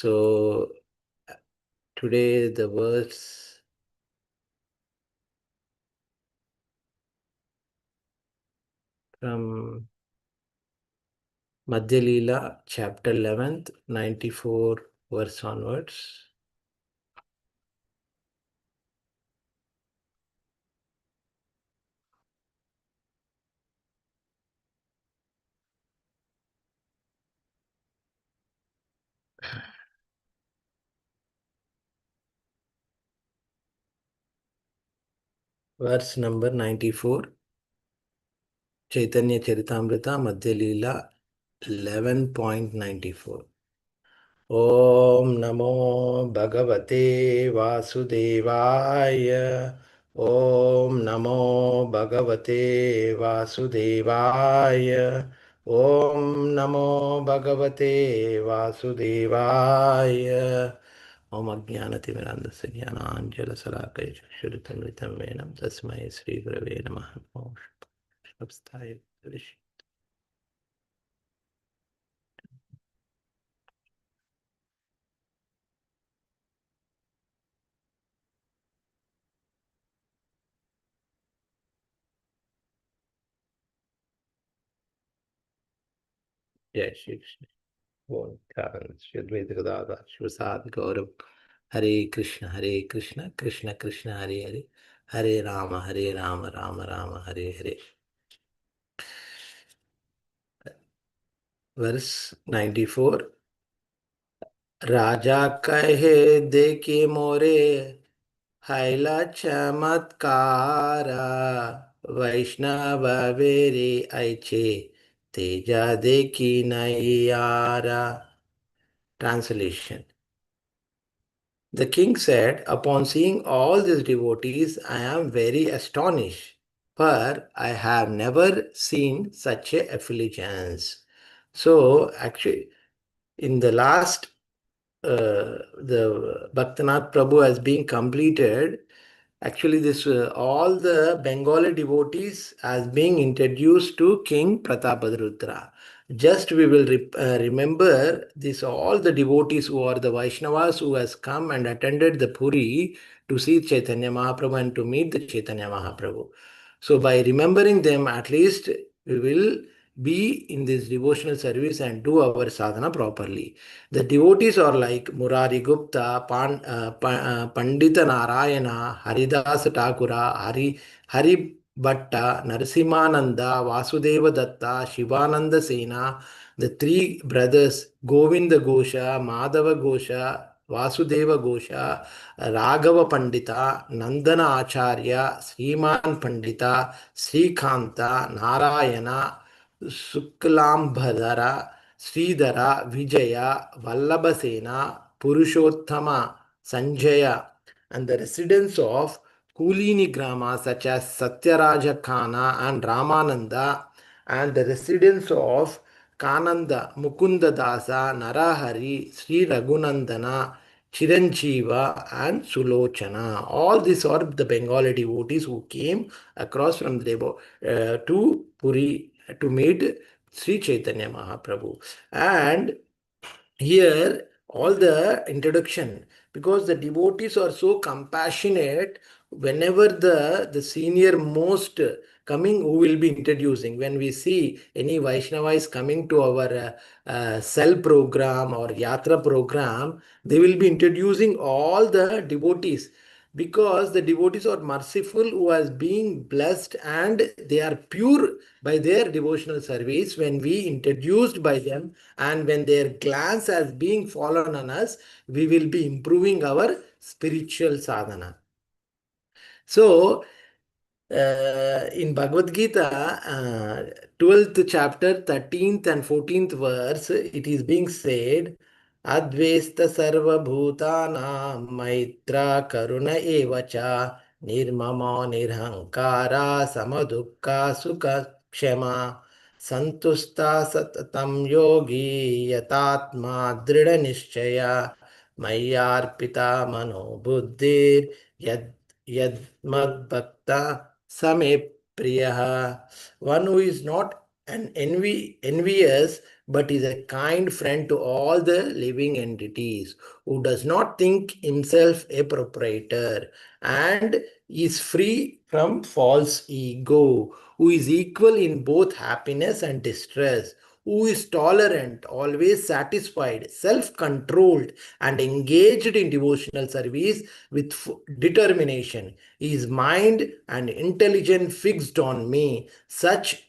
So today the verse from Madhya Lila, chapter 11th, 94 verse onwards. Verse number 94, Chaitanya Charitamrita, Madhya Lila, 11.94. Om Namo Bhagavate Vasudevaya. Om Namo Bhagavate Vasudevaya. Om Namo Bhagavate Vasudevaya. Om Ajnanatimirandasya Jnananjalasalakaya Chakshuritamritam Venam Tasmai Sri Gurave Namaha. Absthaya Rishi. Jai Shri Krishna. Shivasad Gaurav. Hare Krishna, Krishna Krishna, Hare Hare, Hare Rama, Rama Rama, Hare Hare. Verse 94. राजा कहे देखे मोरे हैला चमत्कारा वैष्णव वेरे ऐचे तेजा देखी नहीं यारा. Translation. The king said, upon seeing all these devotees, I am very astonished, for I have never seen such a effulgence. So, actually, in the last, the Bhaktanath Prabhu has been completed. Actually, this all the Bengali devotees as being introduced to King Pratapadrudra. Just we will remember this all the devotees who are the Vaishnavas who has come and attended the Puri to see Chaitanya Mahaprabhu and to meet the Chaitanya Mahaprabhu. So by remembering them, at least we will be in this devotional service and do our sadhana properly. The devotees are like Murari Gupta, Pandita Narayana, Haridasa Thakura, Hari Bhatta, Narasimhananda, Vasudeva Datta, Shivananda Sena, the three brothers Govinda Gosha, Madhava Gosha, Vasudeva Gosha, Raghava Pandita, Nandana Acharya, Sriman Pandita, Srikanta, Narayana, Suklambhadara, Sridhara, Vijaya, Vallabhasena, Purushottama, Sanjaya, and the residents of Kulini Grama such as Satyaraja Khana and Ramananda, and the residents of Kananda, Mukunda Dasa, Narahari, Sri Raghunandana, Chiranjeeva and Sulochana. All these are the Bengali devotees who came across from the to Puri to meet Sri Chaitanya Mahaprabhu. And here all the introduction, because the devotees are so compassionate, whenever the senior most coming who will be introducing, when we see any Vaishnava is coming to our cell program or yatra program, they will be introducing all the devotees, because the devotees are merciful who has been blessed and they are pure by their devotional service. When we introduced by them and when their glance has been fallen on us, we will be improving our spiritual sadhana. So in Bhagavad Gita, 12th chapter, 13th and 14th verse, it is being said, Advesta sarva bhutana maitra karuna evacha nirmama nirhankara samadukka sukha kshema santusta satatam yogi yatatma drida nishchaya mayyarpita mano buddhir yad yadmad bhakta Same Priyaha. One who is not an envious but is a kind friend to all the living entities, who does not think himself a proprietor and is free from false ego, who is equal in both happiness and distress, who is tolerant, always satisfied, self controlled, and engaged in devotional service with determination. His mind and intelligence fixed on me. Such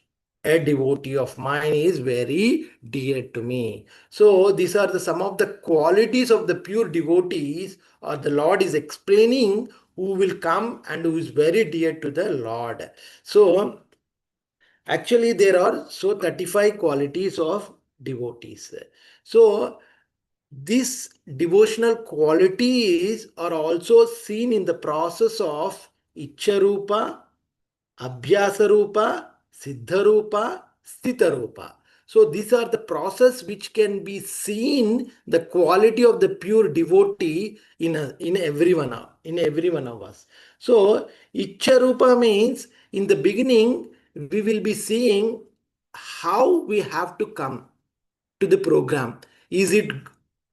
a devotee of mine is very dear to me. So these are some of the qualities of the pure devotees, or the Lord is explaining who will come and who is very dear to the Lord. So actually there are 35 qualities of devotees. So these devotional qualities are also seen in the process of Icharupa, Abhyasarupa, Siddharupa, Sthitarupa. So these are the process which can be seen the quality of the pure devotee in every one of us. So Icharupa means in the beginning we will be seeing how we have to come to the program. Is it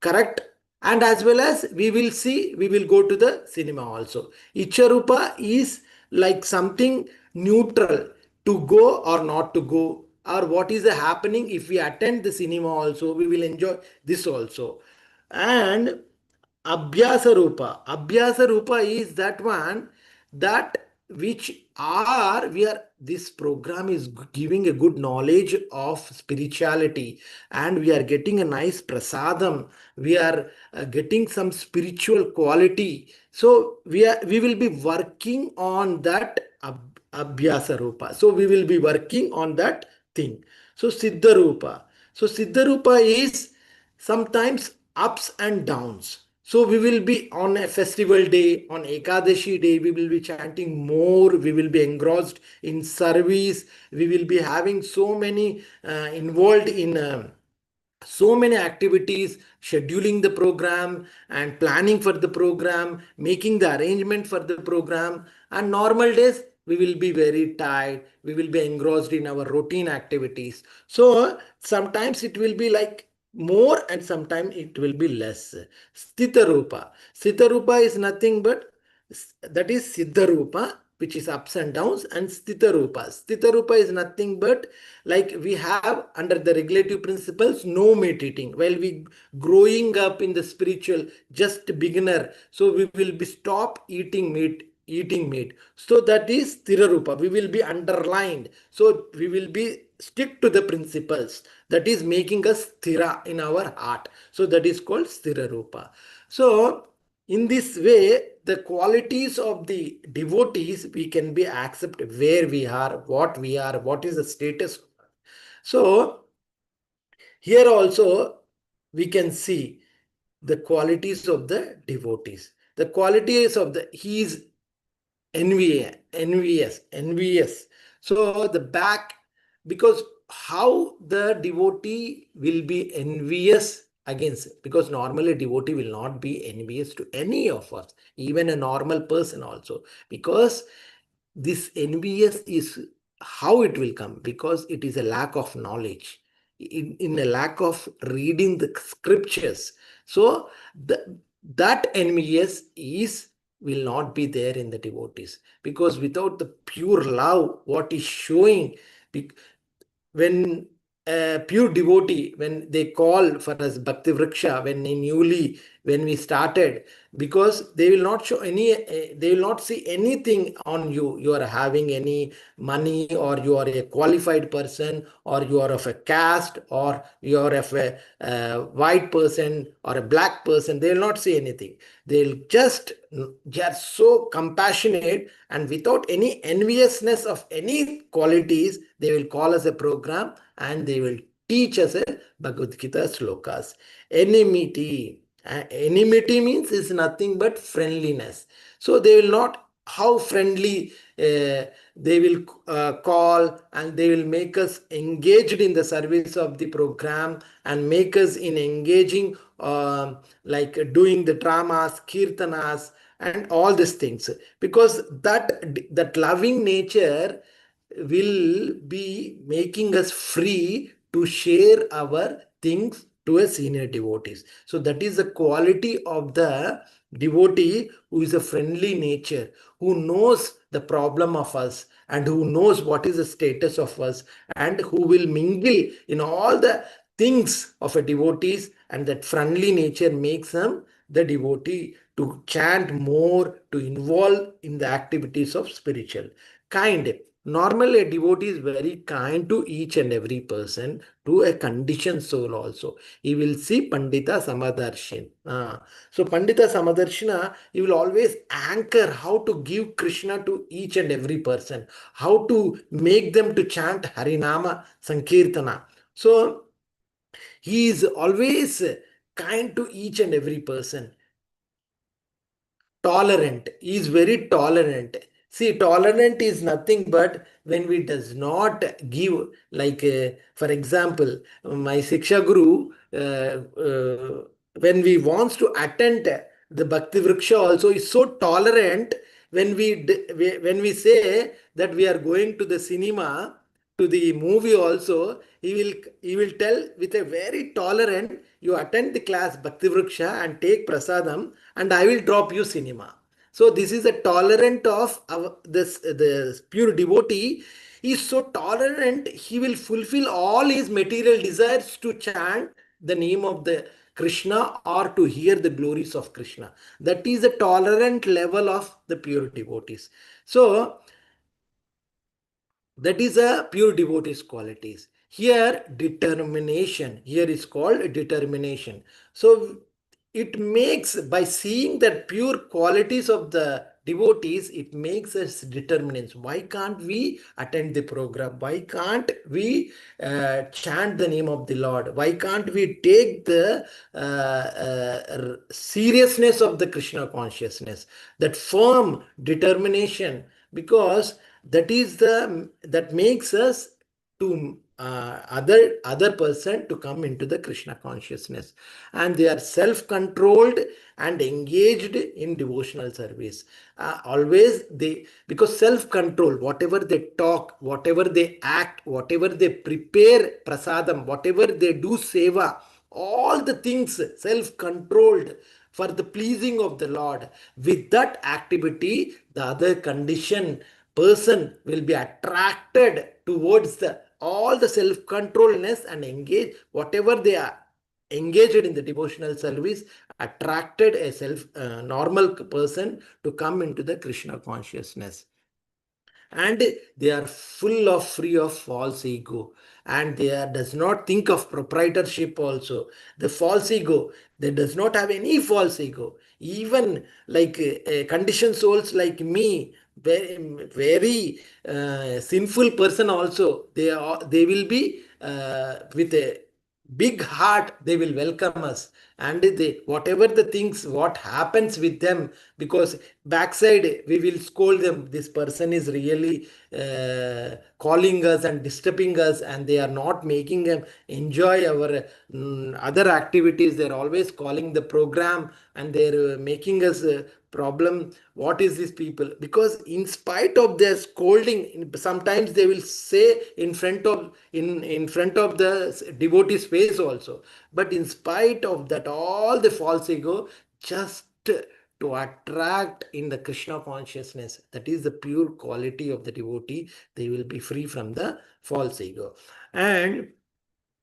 correct? And as well as we will see, we will go to the cinema also. Icharupa is like something neutral, to go or not to go, or what is the happening if we attend the cinema also, we will enjoy this also. And Abhyasa Rupa is that one, that which are we are this program is giving a good knowledge of spirituality, and we are getting a nice prasadam, we are getting some spiritual quality. So we will be working on that Abhyasa Rupa. So we will be working on that thing. So Siddha Rupa. So Siddha Rupa is sometimes ups and downs. So we will be on a festival day, on Ekadashi day, we will be chanting more, we will be engrossed in service, we will be having so many involved in so many activities, scheduling the program and planning for the program, making the arrangement for the program. And normal days we will be very tired, we will be engrossed in our routine activities. So sometimes it will be like more and sometimes it will be less. Sthita rupa is nothing but that is Siddha Rupa, which is ups and downs, and Sthita Rupa. Sthita Rupa is nothing but like we have under the regulative principles no meat eating. While we growing up in the spiritual, just beginner, so we will be stop eating meat. So that is Sthira Rupa. We will be underlined. So we will be stick to the principles. That is making us sthira in our heart. So that is called Sthira Rupa. So in this way, the qualities of the devotees we can be accept where we are, what is the status. So here also we can see the qualities of the devotees. The qualities of the he is envious. So the back, because how the devotee will be envious against, because normally devotee will not be envious to any of us, even a normal person also, because this envious is how it will come, because it is a lack of knowledge, in a lack of reading the scriptures. So that envious is will not be there in the devotees, because without the pure love what is showing, when a pure devotee, when they call for us bhakti vriksha, when we started, because they will not show any they will not see anything on you, you are having any money, or you are a qualified person, or you are of a caste, or you are of a white person or a black person. They will not see anything. They'll they are so compassionate, and without any enviousness of any qualities, they will call us a program and they will teach us a Bhagavad Gita slokas. Enmity. Enmity means is nothing but friendliness. So they will not, how friendly they will call, and they will make us engaged in the service of the program, and make us in engaging like doing the dramas, kirtanas, and all these things, because that loving nature will be making us free to share our things to a senior devotees. So that is the quality of the devotee who is a friendly nature, who knows the problem of us and who knows what is the status of us, and who will mingle in all the things of a devotees, and that friendly nature makes them the devotee to chant more, to involve in the activities of spiritual. Kind. Normally, a devotee is very kind to each and every person, to a conditioned soul also. He will see Pandita Samadarshina. So, Pandita Samadarshina, he will always anchor how to give Krishna to each and every person, how to make them to chant Harinama Sankirtana. So, he is always kind to each and every person. Tolerant. He is very tolerant. See, tolerant is nothing but when we does not give, like for example, my Siksha Guru, when we wants to attend the Bhakti Vriksha also is so tolerant. When when we say that we are going to the cinema, to the movie also, he will tell with a very tolerant, you attend the class Bhakti Vriksha and take prasadam, and I will drop you cinema. So this is a tolerant of this the pure devotee. He is so tolerant, he will fulfill all his material desires to chant the name of the Krishna or to hear the glories of Krishna. That is the tolerant level of the pure devotees. So that is a pure devotee's qualities. Here, determination. Here is called determination. So it makes, by seeing that pure qualities of the devotees, it makes us determinants. Why can't we attend the program? Why can't we chant the name of the Lord? Why can't we take the seriousness of the Krishna consciousness, that firm determination? Because that makes us to other person to come into the Krishna consciousness, and they are self-controlled and engaged in devotional service. Always they, because self-control, whatever they talk, whatever they act, whatever they prepare prasadam, whatever they do seva, all the things self-controlled for the pleasing of the Lord. With that activity, the other condition person will be attracted towards the all the self-controlness and engage whatever they are engaged in the devotional service, attracted a self normal person to come into the Krishna consciousness. And they are full of free of false ego, and they does not think of proprietorship also. The false ego, they does not have any false ego. Even like conditioned souls like me, very sinful person also, they will be with a big heart, they will welcome us. And they, whatever the things what happens with them, because backside we will scold them, this person is really calling us and disturbing us, and they are not making them enjoy our other activities. They're always calling the program, and they're making us problem. What is these people? Because in spite of their scolding, sometimes they will say in front of the devotee's face also. But in spite of that, all the false ego, just to attract in the Krishna consciousness, that is the pure quality of the devotee. They will be free from the false ego, and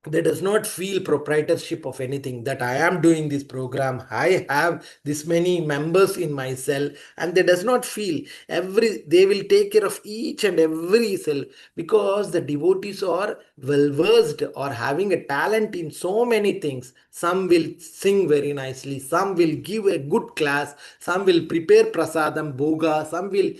they does not feel proprietorship of anything, that I am doing this program, I have this many members in my cell, and they does not feel they will take care of each and every cell, because the devotees are well versed or having a talent in so many things. Some will sing very nicely, some will give a good class, some will prepare prasadam bhoga, some will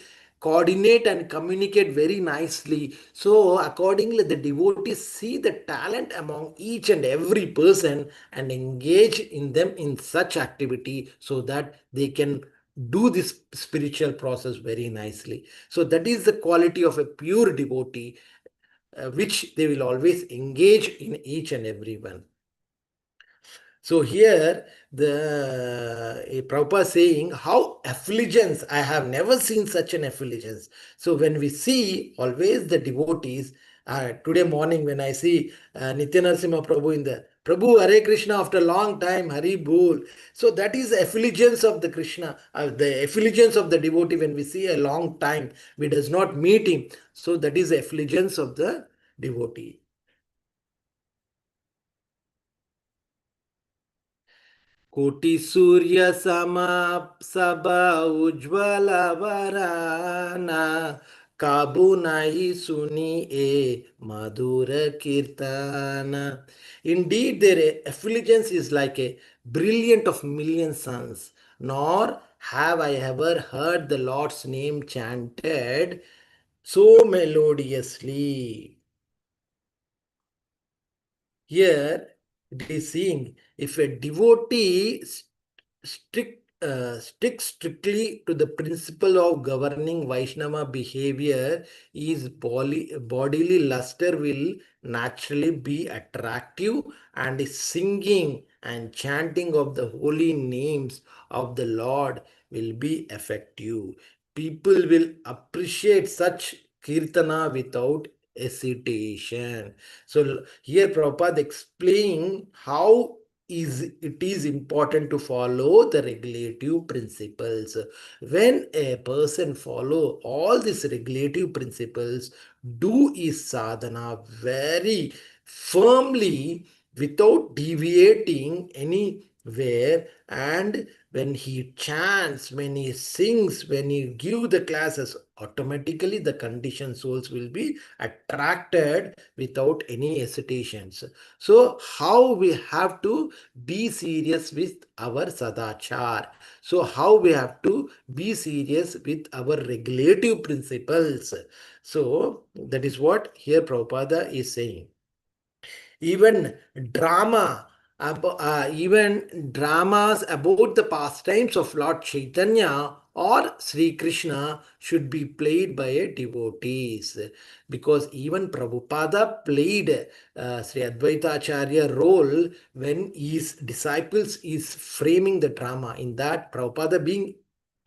coordinate and communicate very nicely. So, accordingly, the devotees see the talent among each and every person and engage in them in such activity, so that they can do this spiritual process very nicely. So, that is the quality of a pure devotee, which they will always engage in each and every one. So here the Prabhupada saying how effulgence, I have never seen such an effulgence. So when we see always the devotees, Today morning when I see Nitya Narasimha Prabhu in the Prabhu Hare Krishna after a long time, Hari Bol. So that is the effulgence of the Krishna, the effulgence of the devotee when we see a long time, we does not meet him. So that is the effulgence of the devotee. कोटि सूर्य सभा उज्ज्वल वराना काबू नहीं सुनी ए मधुर कीर्तन. Indeed, their effulgence is like a brilliant of million suns, nor have I ever heard the Lord's name chanted so melodiously. Here it is saying if a devotee sticks strictly to the principle of governing Vaishnava behavior, his bodily luster will naturally be attractive, and his singing and chanting of the holy names of the Lord will be effective. People will appreciate such kirtana without hesitation. So here Prabhupada explaining how it is important to follow the regulative principles. When a person follow all these regulative principles, do his sadhana very firmly without deviating anywhere, and when he chants, when he sings, when he give the classes, automatically the conditioned souls will be attracted without any hesitations. So how we have to be serious with our sadachar? So how we have to be serious with our regulative principles? So that is what here Prabhupada is saying. Even drama, even dramas about the pastimes of Lord Chaitanya or Sri Krishna should be played by a devotees, because even Prabhupada played Sri Advaita Acharya role when his disciples is framing the drama. In that, Prabhupada being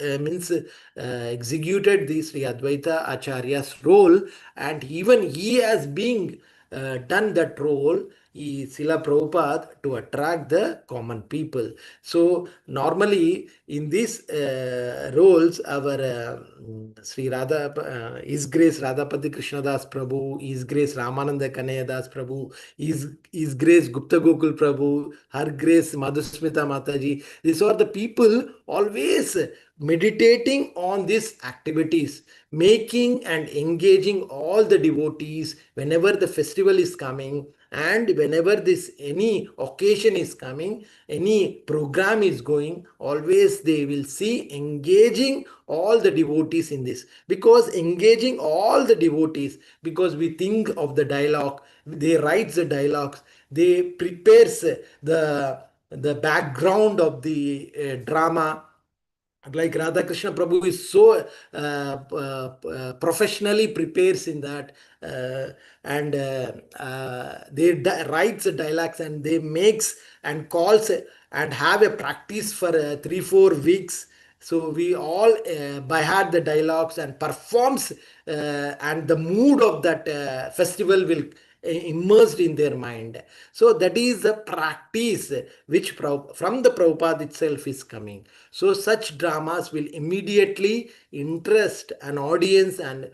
means executed the Sri Advaita Acharya's role, and even he has been done that role, Srila Prabhupada, to attract the common people. So normally in these roles, our Sri Radha, His Grace Radhapati Krishnadas Prabhu, His Grace Ramananda Kanayadas Prabhu, His Grace Gupta Gokul Prabhu, Her Grace Madhusmita Mataji, these are the people always meditating on these activities, making and engaging all the devotees whenever the festival is coming, and whenever this any occasion is coming, any program is going, always they will see engaging all the devotees in this, because engaging all the devotees, because we think of the dialogue, they write the dialogues, they prepares the background of the drama, like Radha Krishna Prabhu is so professionally prepares in that, and they writes the dialogues, and they makes and calls and have a practice for 3 4 weeks. So we all by heart the dialogues and performs, and the mood of that festival will immersed in their mind. So that is the practice which from the Prabhupada itself is coming. So such dramas will immediately interest an audience and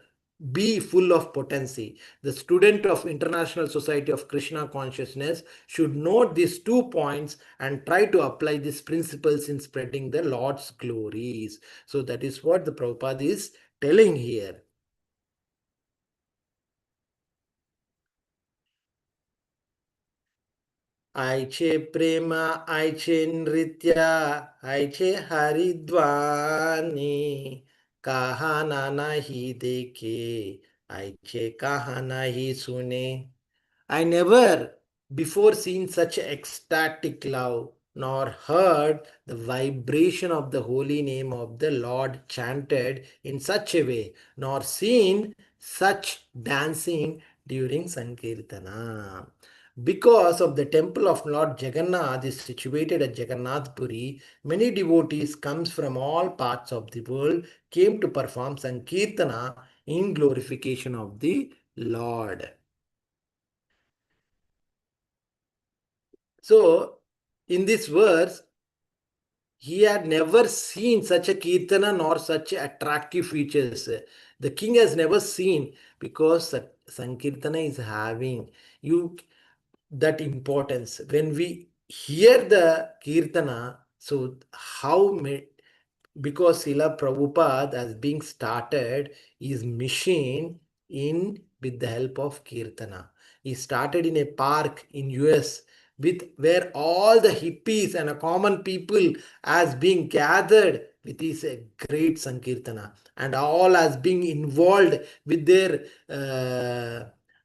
be full of potency. The student of International Society of Krishna Consciousness should note these 2 points and try to apply these principles in spreading the Lord's glories. So that is what the Prabhupada is telling here. आयचे प्रेम आयचे नृत्य आयचे हरिद्वानी कहा नाही देखे आयचे कहा नाही सुने. I never before seen such ecstatic love, nor heard the vibration of the holy name of the Lord chanted in such a way, nor seen such dancing during Sankirtana. Because of the temple of Lord Jagannath is situated at Jagannath Puri, many devotees comes from all parts of the world came to perform Sankirtana in glorification of the Lord. So, in this verse, he had never seen such a kirtana nor such attractive features. The king has never seen, because Sankirtana is having you that importance. When we hear the kirtana, so how because Srila Prabhupada has been started his mission in with the help of Kirtana. He started in a park in US with where all the hippies and a common people has been gathered with his great Sankirtana, and all has been involved with their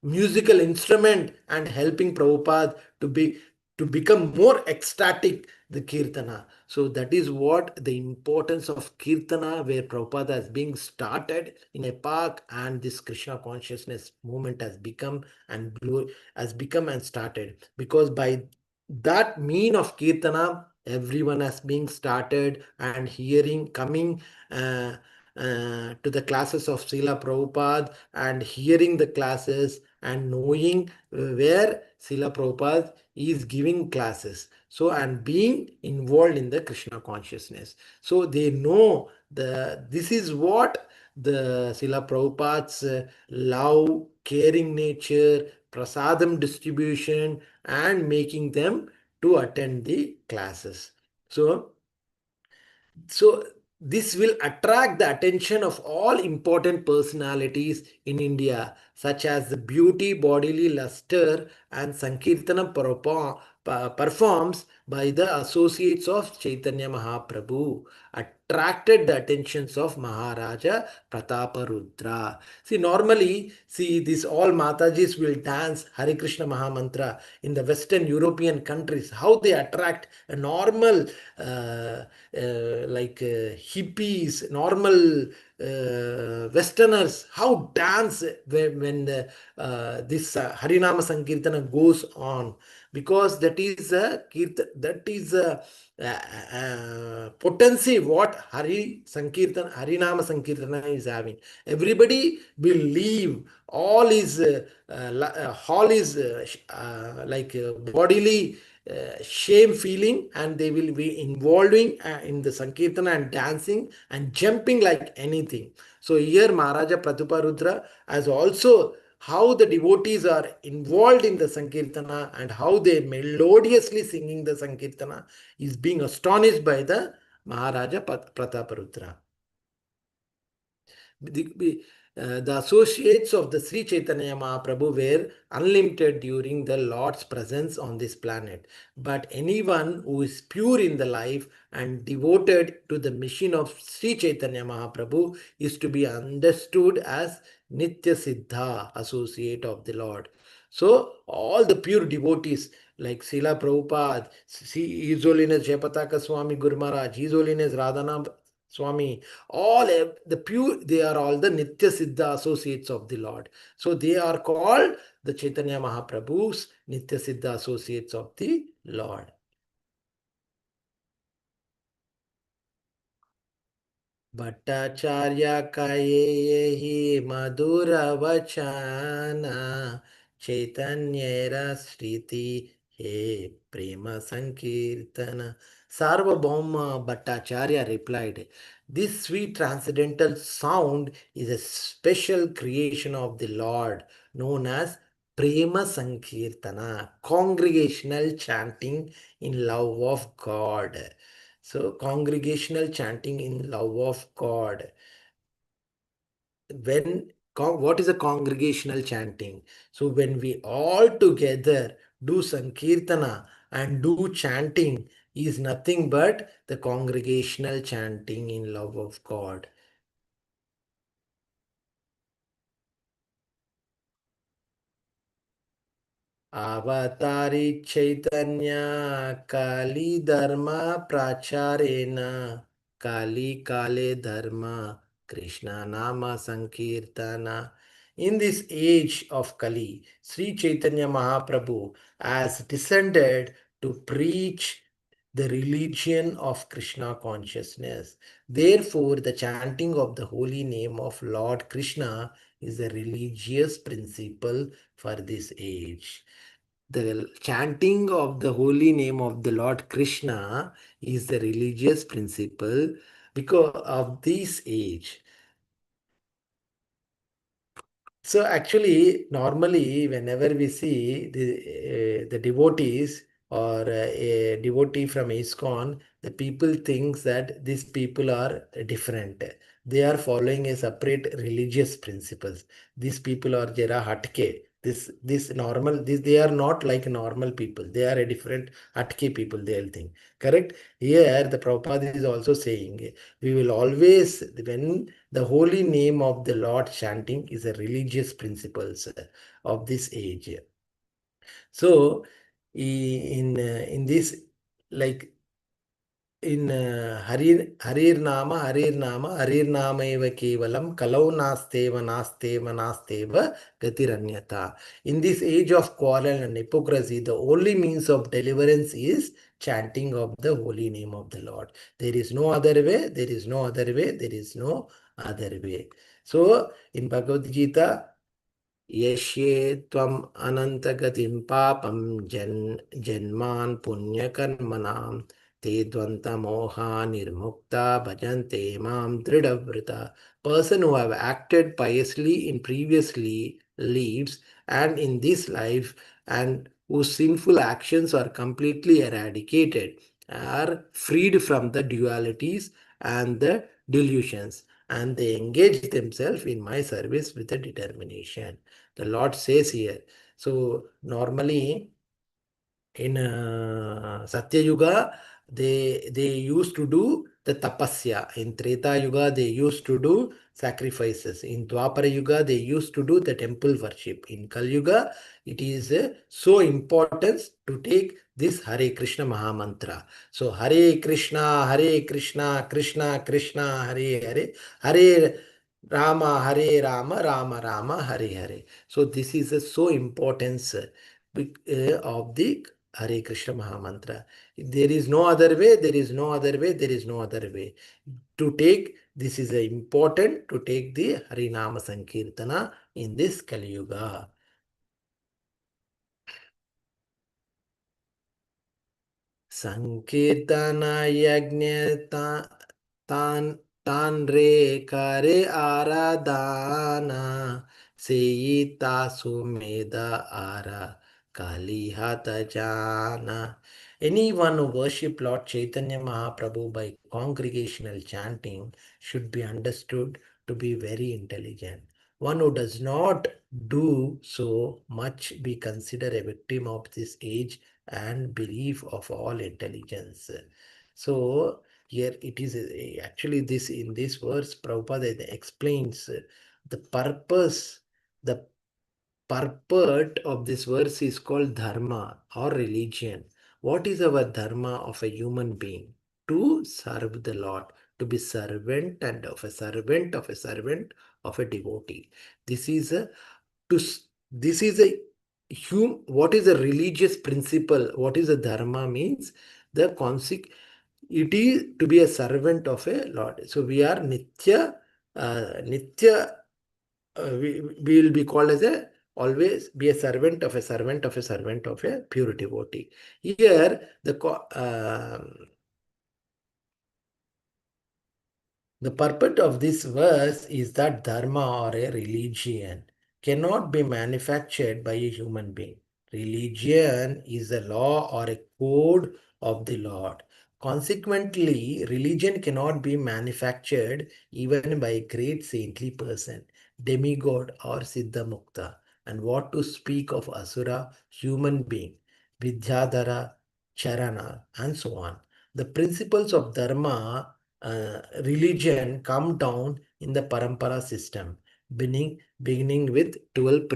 musical instrument and helping Prabhupada to become more ecstatic the Kirtana. So that is what the importance of Kirtana, where Prabhupada has been started in a park, and this Krishna consciousness movement has become and started. Because by that mean of Kirtana, everyone has been started and hearing, coming to the classes of Srila Prabhupada and hearing the classes and knowing where Srila Prabhupada is giving classes. So, and being involved in the Krishna consciousness. So they know this is what the Srila Prabhupada's love, caring nature, prasadam distribution, and making them to attend the classes. So this will attract the attention of all important personalities in India, such as the beauty, bodily luster, and Sankirtana performs by the associates of Chaitanya Mahaprabhu attracted the attentions of Maharaja Prataparudra. See, normally, see, this all Matajis will dance Hare Krishna Mahamantra in the Western European countries, how they attract a normal hippies, normal Westerners, how dance when this Harinama Sankirtana goes on, because that is a that is a potency what Harinama Sankirtana is having. Everybody will leave all is all is bodily shame feeling, and they will be involving in the Sankirtana and dancing and jumping like anything. So here Maharaja Prataparudra has also how the devotees are involved in the Sankirtana and how they melodiously singing the Sankirtana is being astonished by the Maharaja Prataparudra. The associates of the Sri Chaitanya Mahaprabhu were unlimited during the Lord's presence on this planet. But anyone who is pure in the life and devoted to the mission of Sri Chaitanya Mahaprabhu is to be understood as Nitya Siddha, associate of the Lord. So, all the pure devotees like Srila Prabhupada, His Holiness Jayapataka Swami Guru Maharaj, His Holiness Radhana Swami, all the pure, they are all the Nitya Siddha associates of the Lord. So they are called the Chaitanya Mahaprabhu's Nitya Siddha associates of the Lord. Bhattacharya का ये ही मधुर वचन चैतन्य रसृति हे प्रेम संकीर्तन. Sarvabhauma Bhattacharya replied, "This sweet transcendental sound is a special creation of the Lord known as Prema Sankirtana, congregational chanting in love of God." So, congregational chanting in love of God. What is a congregational chanting? So, when we all together do Sankirtana and do chanting, is nothing but the congregational chanting in love of God. Avatari Chaitanya Kali Dharma Pracharena Kali Kale Dharma Krishna Nama Sankirtana. In this age of Kali, Sri Chaitanya Mahaprabhu has descended to preach the religion of Krishna consciousness. Therefore, the chanting of the holy name of Lord Krishna is a religious principle for this age. the chanting of the holy name of the Lord Krishna is the religious principle because of this age. So actually, normally, whenever we see the devotees or a devotee from ISKCON, the people thinks that these people are different. They are following a separate religious principles. These people are jera hatke. This they are not like normal people. They are a different hatke people. They'll think correct. Here, the Prabhupada is also saying we will always when the holy name of the Lord chanting is a religious principles of this age. So in this, like in Harir Nama, Harir Nama eva kevalam, Kalau nasteva gatiranyata. In this age of quarrel and hypocrisy, the only means of deliverance is chanting of the holy name of the Lord. There is no other way, there is no other way, there is no other way. So in Bhagavad Gita, Yeshe tvam anantagatim papam janman punyakarmanam te dvanta moha nirmukta bhajante mam dridavrita. Person who have acted piously in previously lives and in this life and whose sinful actions are completely eradicated are freed from the dualities and the delusions, and they engage themselves in my service with a determination. The Lord says here. So normally in Satya Yuga, they used to do the tapasya. In Treta Yuga, they used to do sacrifices. In Dwapara Yuga, they used to do the temple worship. In Kal Yuga, it is so important to take this Hare Krishna Mahamantra. So Hare Krishna, Krishna Krishna, Hare Hare, Hare Hare Rama, Rama Rama, Hare Hare. So this is so importance of the Hare Krishna Mahamantra. There is no other way, there is no other way, there is no other way. To take, this is important to take the Harinama Sankirtana in this Kali Yuga. Sankirtana Yajna tan re kare aradana Seita sumeda ara kalihata jana. Anyone who worship Lord Chaitanya Mahaprabhu by congregational chanting should be understood to be very intelligent. One who does not do so much be considered a victim of this age and belief of all intelligence. So here it is actually this in this verse Prabhupada explains the purpose, the purport of this verse is called dharma or religion. What is our dharma of a human being? To serve the Lord, to be servant and of a servant of a servant of a devotee. This is a to this is a what is a religious principle, what is a dharma means the consequence, it is to be a servant of a Lord. So we are nitya, we will be called as a always be a servant of a servant of a servant of a pure devotee. Here the purport of this verse is that dharma or a religion cannot be manufactured by a human being. Religion is a law or a code of the Lord. Consequently, religion cannot be manufactured even by a great saintly person, demigod or Siddha Mukta. And what to speak of Asura, human being, Vidyadhara, Charana, and so on. The principles of Dharma religion come down in the parampara system, beginning with 12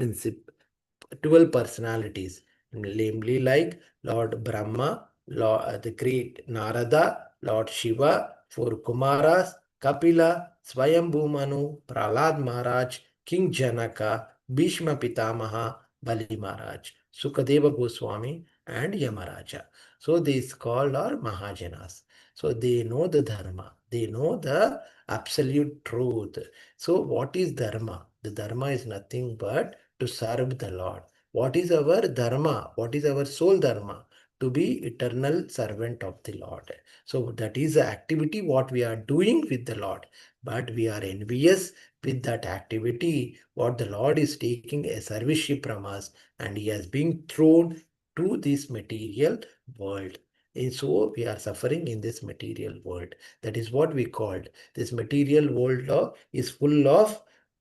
personalities, namely like Lord Brahma, the great Narada, Lord Shiva, four Kumaras, Kapila, Swayambhu Manu, Prahlad Maharaj, King Janaka, Bhishma Pitamaha, Bali Maharaj, Sukadeva Goswami, and Yamaraja. So these called are Mahajanas. So they know the Dharma, they know the absolute truth. So what is Dharma? The Dharma is nothing but to serve the Lord. What is our dharma? What is our soul dharma? To be eternal servant of the Lord. So that is the activity what we are doing with the Lord. But we are envious with that activity, what the Lord is taking a service from us, and he has been thrown to this material world. And so we are suffering in this material world. That is what we called. This material world is full of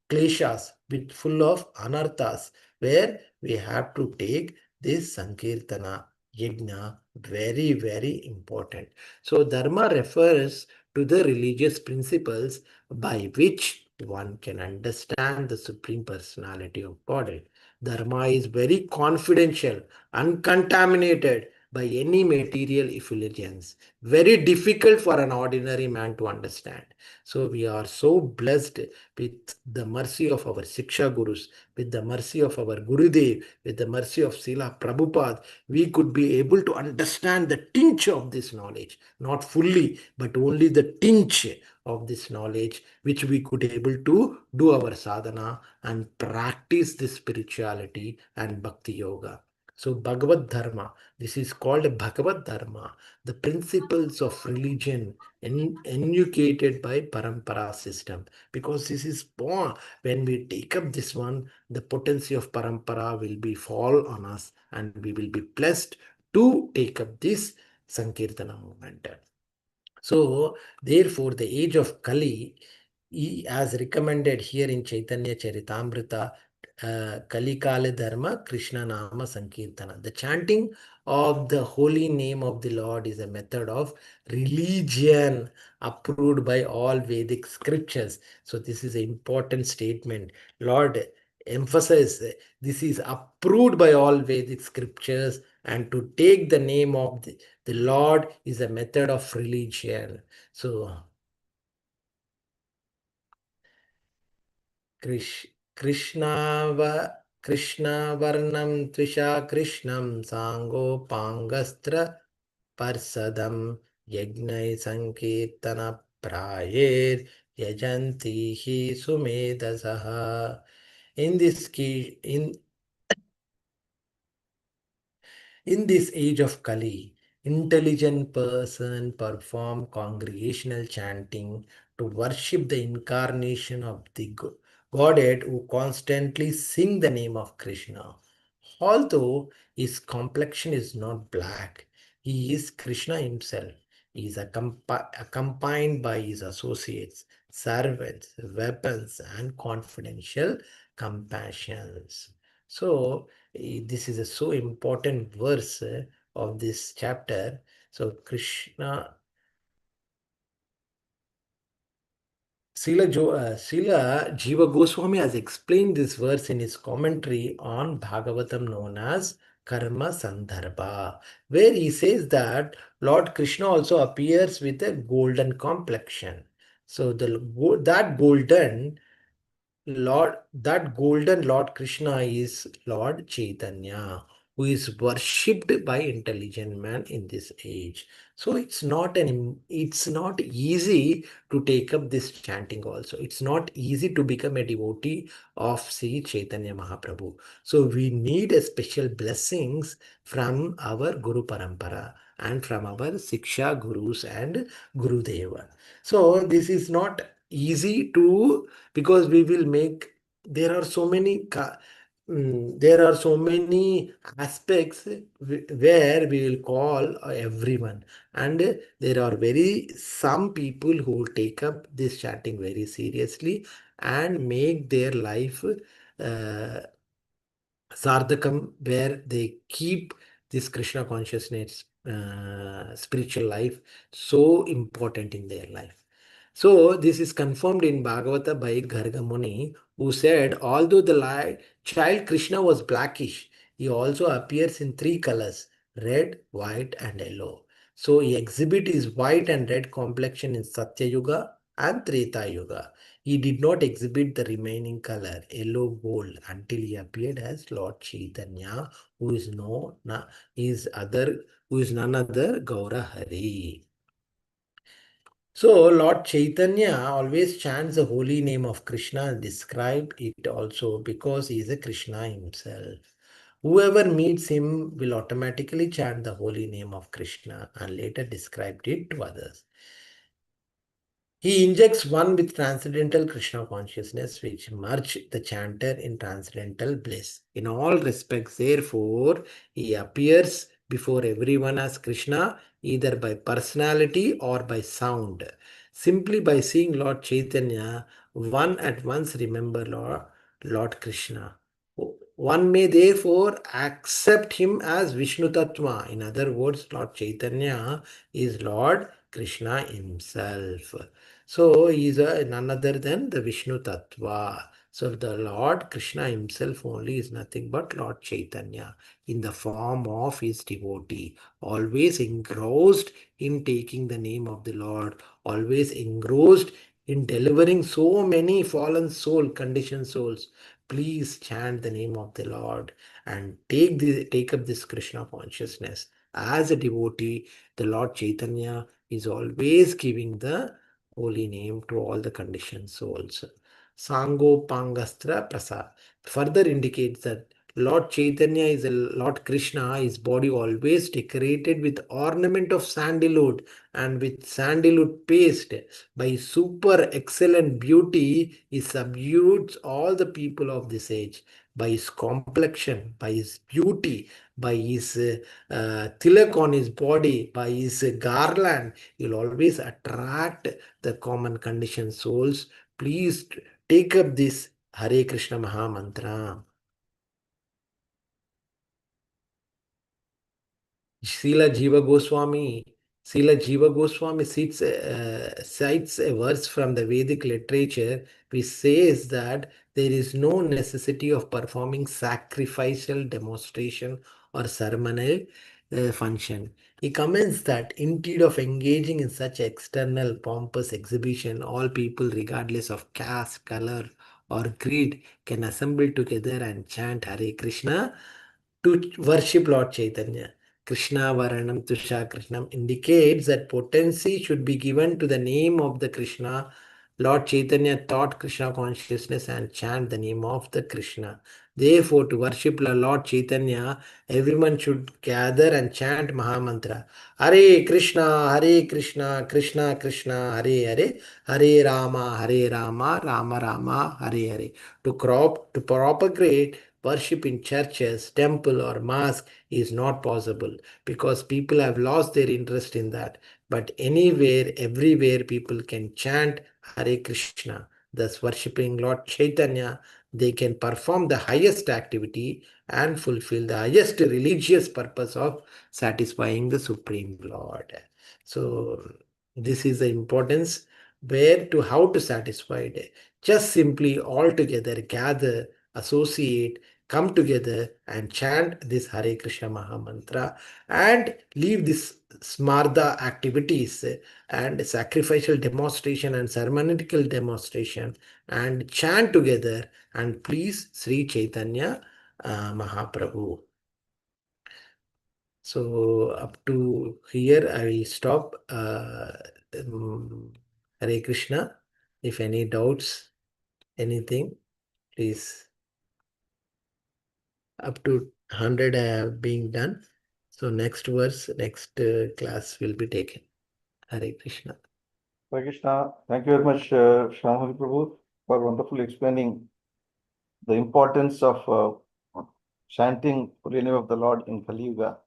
kleshas, with full of anarthas, where we have to take this Sankirtana, Yajna, very, very important. So Dharma refers to the religious principles by which one can understand the Supreme Personality of Godhead. Dharma is very confidential, uncontaminated by any material effulgence. Very difficult for an ordinary man to understand. So we are so blessed with the mercy of our Siksha Gurus, with the mercy of our Gurudev, with the mercy of Srila Prabhupada, we could be able to understand the tinge of this knowledge, not fully, but only the tinge of this knowledge, which we could able to do our sadhana and practice this spirituality and bhakti yoga. So Bhagavad Dharma, this is called Bhagavad Dharma, the principles of religion educated by Parampara system. Because this is born, when we take up this one, the potency of Parampara will be fall on us and we will be blessed to take up this Sankirtana movement. So, therefore, the age of Kali, as recommended here in Chaitanya Charitamrita, Kali Kala Dharma Krishna Nama Sankirtana. The chanting of the holy name of the Lord is a method of religion approved by all Vedic scriptures. So, this is an important statement. Lord emphasizes this is approved by all Vedic scriptures, and to take the name of the Lord is a method of religion. So, Krishna Varnam Tvisha Krishnam Sango Pangastra Parsadam Yagnai Sankirtana Prayer Yajanti Hi Sumedasaha. In this key, in this age of Kali, intelligent person perform congregational chanting to worship the incarnation of the Godhead who constantly sing the name of Krishna. Although his complexion is not black, he is Krishna himself. He is accompanied by his associates, servants, weapons, and confidential compassions. So, this is a so important verse of this chapter. So Srila Jiva Goswami has explained this verse in his commentary on Bhagavatam known as Karma Sandarbha, where he says that Lord Krishna also appears with a golden complexion. So that golden Lord Krishna is Lord Chaitanya, who is worshipped by intelligent man in this age. So it's not easy to take up this chanting also. It's not easy to become a devotee of Sri Chaitanya Mahaprabhu. So we need a special blessings from our Guru Parampara and from our Siksha Gurus and Gurudeva. So this is not easy to, because we will make, there are so many there are so many aspects where we will call everyone, and there are very some people who will take up this chanting very seriously and make their life uh, Sardakam, where they keep this Krishna consciousness, spiritual life, so important in their life. So, this is confirmed in Bhagavata by Garga Muni, who said, although the child Krishna was blackish, he also appears in three colors: red, white, and yellow. So, he exhibits his white and red complexion in Satya Yuga and Treta Yuga. He did not exhibit the remaining color, yellow gold, until he appeared as Lord Chaitanya, who is who is none other Gaura Hari. So Lord Chaitanya always chants the holy name of Krishna and describe it also because he is a Krishna himself. Whoever meets him will automatically chant the holy name of Krishna and later described it to others. He injects one with transcendental Krishna consciousness, which merge the chanter in transcendental bliss. In all respects, therefore, he appears before everyone as Krishna, either by personality or by sound. Simply by seeing Lord Chaitanya, one at once remember Lord Krishna. One may therefore accept him as Vishnu Tattva. In other words, Lord Chaitanya is Lord Krishna himself. So he is none other than the Vishnu Tattva. So the Lord Krishna himself only is nothing but Lord Chaitanya in the form of his devotee, always engrossed in taking the name of the Lord, always engrossed in delivering so many fallen soul, conditioned souls. Please chant the name of the Lord and take up this Krishna consciousness. As a devotee, the Lord Chaitanya is always giving the holy name to all the conditioned souls. Sango Pangastra Prasad further indicates that Lord Chaitanya is a Lord Krishna, his body always decorated with ornament of sandalwood and with sandalwood paste. By his super excellent beauty, he subdues all the people of this age. By his complexion, by his beauty, by his tilak on his body, by his garland, he will always attract the common conditioned souls. Please take up this Hare Krishna Maha Mantra. Srila Jiva Goswami. Srila Jiva Goswami cites a verse from the Vedic literature which says that there is no necessity of performing sacrificial demonstration or ceremonial function. He comments that instead of engaging in such external pompous exhibition, all people, regardless of caste, color, or creed, can assemble together and chant Hare Krishna to worship Lord Chaitanya. Krishna Varanam Tusha Krishnam indicates that potency should be given to the name of the Krishna. Lord Chaitanya taught Krishna consciousness and chant the name of the Krishna. Therefore, to worship Lord Chaitanya, everyone should gather and chant Mahamantra. Hare Krishna, Hare Krishna, Krishna Krishna, Hare Hare, Hare Rama, Rama Rama, Hare Hare. To propagate worship in churches, temple, or mosque is not possible because people have lost their interest in that. But anywhere, everywhere, people can chant Hare Krishna, thus worshipping Lord Chaitanya. They can perform the highest activity and fulfill the highest religious purpose of satisfying the Supreme Lord. So, this is the importance where to how to satisfy it. Just simply all together gather, associate, come together and chant this Hare Krishna Maha Mantra and leave this smartha activities and sacrificial demonstration and ceremonial demonstration and chant together and please Sri Chaitanya Mahaprabhu. So up to here I will stop. Hare Krishna. If any doubts, anything, please. Up to 100 have been done. So next verse, next class will be taken. Hare Krishna. Hare Krishna. Thank you very much, Shyamahari Prabhu, for wonderfully explaining the importance of chanting the name of the Lord in Kali Yuga.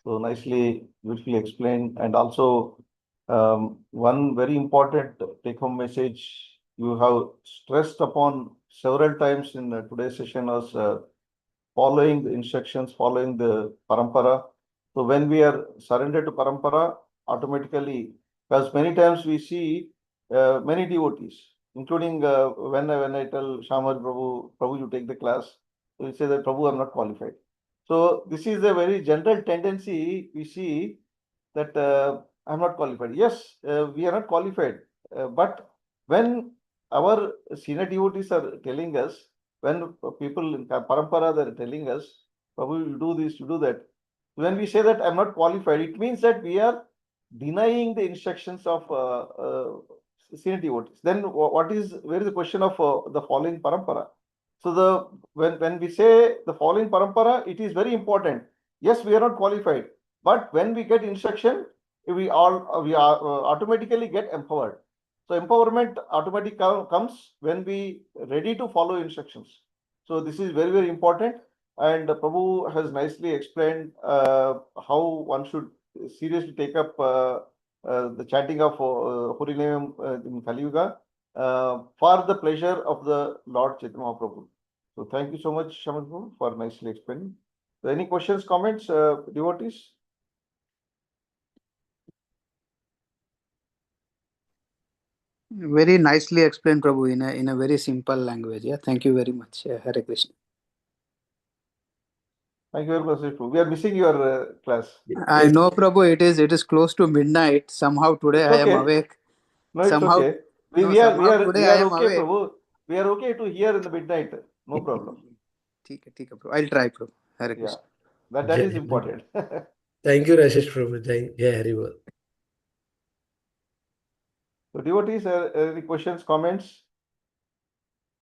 So nicely, beautifully explained. And also, one very important take-home message you have stressed upon several times in today's session was following the instructions, following the parampara. So when we are surrendered to parampara, automatically, because many times we see many devotees, including when I tell Shyamahari Prabhu, you take the class, so he say that Prabhu are not qualified. So this is a very general tendency we see that I'm not qualified. Yes, we are not qualified, but when our senior devotees are telling us, when people in parampara they are telling us, Prabhu, you do this, you do that. When we say that I'm not qualified, it means that we are denying the instructions of senior devotees. Then what is where is the question of the following parampara? So when we say the following parampara, it is very important. Yes, we are not qualified, but when we get instruction, we automatically get empowered. So empowerment automatically comes when we ready to follow instructions. So this is very, very important. And Prabhu has nicely explained how one should seriously take up the chanting of Holy Name in Kali Yuga for the pleasure of the Lord Chaitanya Mahaprabhu. So thank you so much, Shaman, for nicely explaining. So any questions, comments, devotees? Very nicely explained, Prabhu, in a very simple language. Yeah, thank you very much. Hare Krishna. Thank you very much, Prabhu. We are missing your class. I know, Prabhu. It is close to midnight. Somehow today It's I am okay. awake. No, it's Somehow, okay. no, We are we somehow are today we I are am okay, awake. Prabhu. We are okay to hear in the midnight. No problem. ठीक है, Prabhu. I'll try, Prabhu. Hare Yeah, Krishna. that is important. Thank you, Rashesh Prabhu. Jai Haribol. So devotees, any questions, comments?